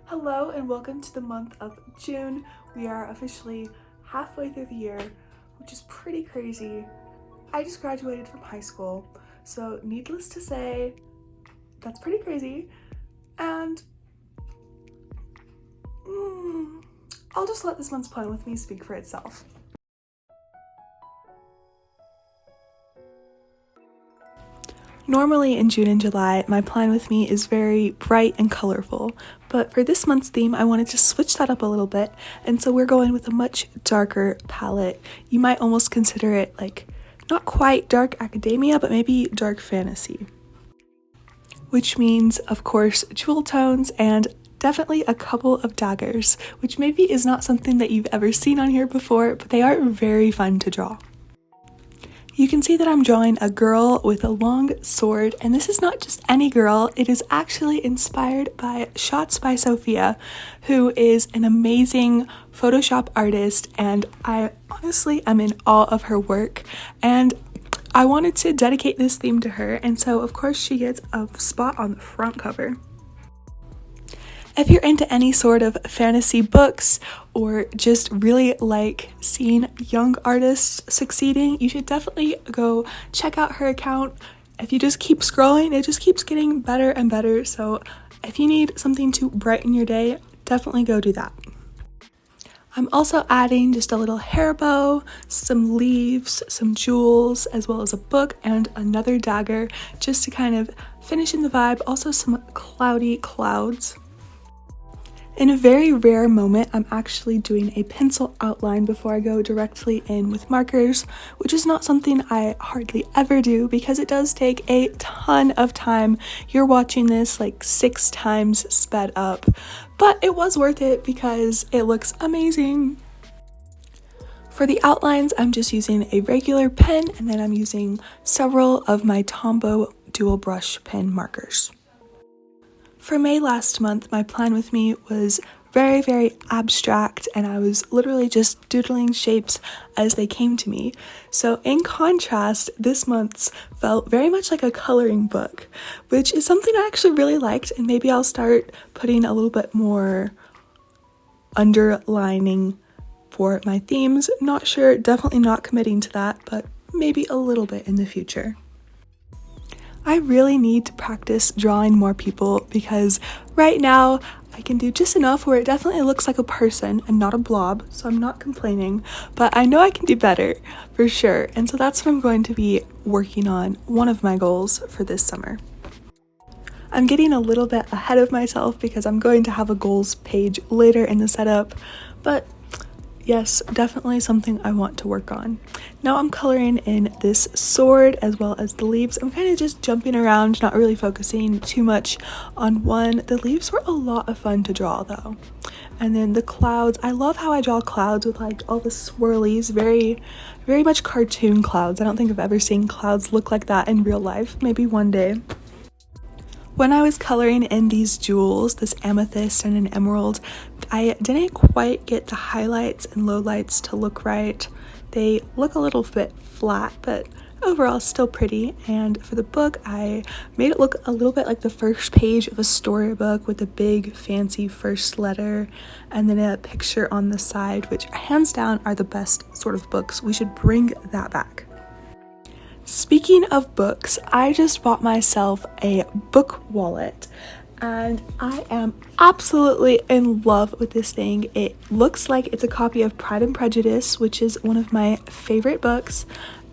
Hello and welcome to the month of June. We are officially halfway through the year, which is pretty crazy. I just graduated from high school, so needless to say, that's pretty crazy. And I'll just let this month's plan with me speak for itself. Normally in June and July, my plan with me is very bright and colorful, but for this month's theme, I wanted to switch that up a little bit, and so we're going with a much darker palette. You might almost consider it like not quite dark academia, but maybe dark fantasy. Which means, of course, jewel tones and definitely a couple of daggers, which maybe is not something that you've ever seen on here before, but they are very fun to draw. You can see that I'm drawing a girl with a long sword, and this is not just any girl, it is actually inspired by Shots by Sophia, who is an amazing Photoshop artist, and I honestly am in awe of her work, and I wanted to dedicate this theme to her, and so of course she gets a spot on the front cover. If you're into any sort of fantasy books or just really like seeing young artists succeeding, you should definitely go check out her account. If you just keep scrolling, it just keeps getting better and better. So if you need something to brighten your day, definitely go do that. I'm also adding just a little hair bow, some leaves, some jewels, as well as a book and another dagger just to kind of finish in the vibe. Also some cloudy clouds. In a very rare moment, I'm actually doing a pencil outline before I go directly in with markers, which is not something I hardly ever do because it does take a ton of time. You're watching this like 6 times sped up, but it was worth it because it looks amazing. For the outlines, I'm just using a regular pen, and then I'm using several of my Tombow dual brush pen markers. For May last month, my plan with me was very abstract, and I was literally just doodling shapes as they came to me. So in contrast, this month's felt very much like a coloring book, which is something I actually really liked, and maybe I'll start putting a little bit more underlining for my themes. Not sure, definitely not committing to that, but maybe a little bit in the future. I really need to practice drawing more people because right now I can do just enough where it definitely looks like a person and not a blob, so I'm not complaining, but I know I can do better for sure, and so that's what I'm going to be working on, one of my goals for this summer. I'm getting a little bit ahead of myself because I'm going to have a goals page later in the setup, but yes, definitely something I want to work on. Now I'm coloring in this sword as well as the leaves. I'm kind of just jumping around, not really focusing too much on one. The leaves were a lot of fun to draw though. And then the clouds, I love how I draw clouds with like all the swirlies, very much cartoon clouds. I don't think I've ever seen clouds look like that in real life, maybe one day. When I was coloring in these jewels, this amethyst and an emerald, I didn't quite get the highlights and lowlights to look right. They look a little bit flat, but overall still pretty. And for the book, I made it look a little bit like the first page of a storybook with a big fancy first letter and then a picture on the side, which hands down are the best sort of books. We should bring that back. Speaking of books, I just bought myself a book wallet and I am absolutely in love with this thing. It looks like it's a copy of Pride and Prejudice, which is one of my favorite books,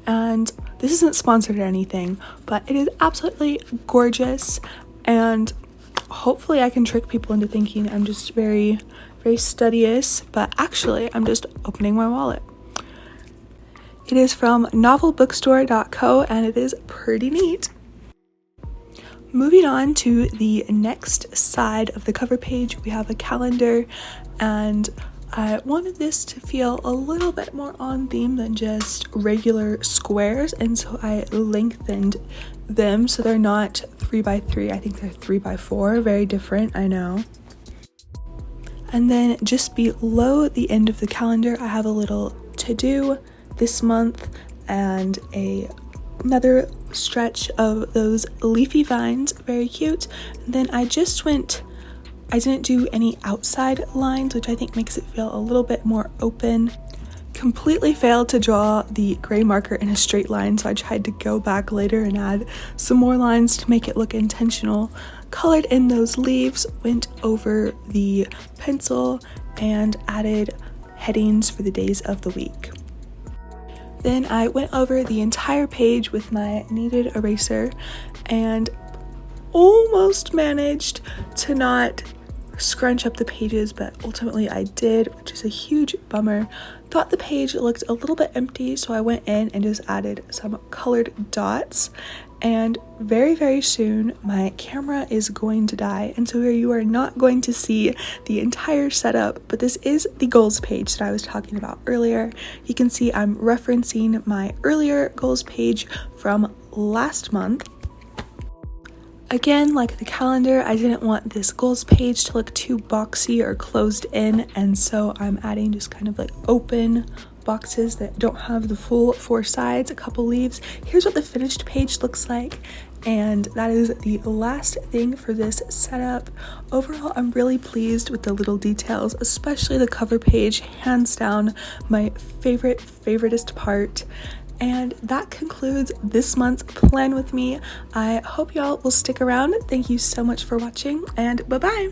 and this isn't sponsored or anything, but it is absolutely gorgeous, and hopefully I can trick people into thinking I'm just very studious, but actually I'm just opening my wallet. It is from novelbookstore.co and it is pretty neat. Moving on to the next side of the cover page, we have a calendar, and I wanted this to feel a little bit more on theme than just regular squares, and so I lengthened them so they're not 3x3, I think they're 3x4, very different, I know. And then just below the end of the calendar, I have a little to-do this month and another stretch of those leafy vines, very cute. And then I just went I didn't do any outside lines, which I think makes it feel a little bit more open. Completely failed to draw the gray marker in a straight line, so I tried to go back later and add some more lines to make it look intentional. Colored in those leaves, went over the pencil, and added headings for the days of the week. Then I went over the entire page with my kneaded eraser and almost managed to not scrunch up the pages, but ultimately I did, which is a huge bummer. Thought the page looked a little bit empty, so I went in and just added some colored dots. And very soon my camera is going to die, and so you are not going to see the entire setup, but this is the goals page that I was talking about earlier. You can see I'm referencing my earlier goals page from last month. Again, like the calendar, I didn't want this goals page to look too boxy or closed in, and so I'm adding just kind of like open boxes that don't have the full 4 sides, a couple leaves. Here's what the finished page looks like, and that is the last thing for this setup. Overall, I'm really pleased with the little details, especially the cover page, hands down my favoriteest part. And that concludes this month's plan with me. I hope y'all will stick around. Thank you so much for watching, and bye-bye.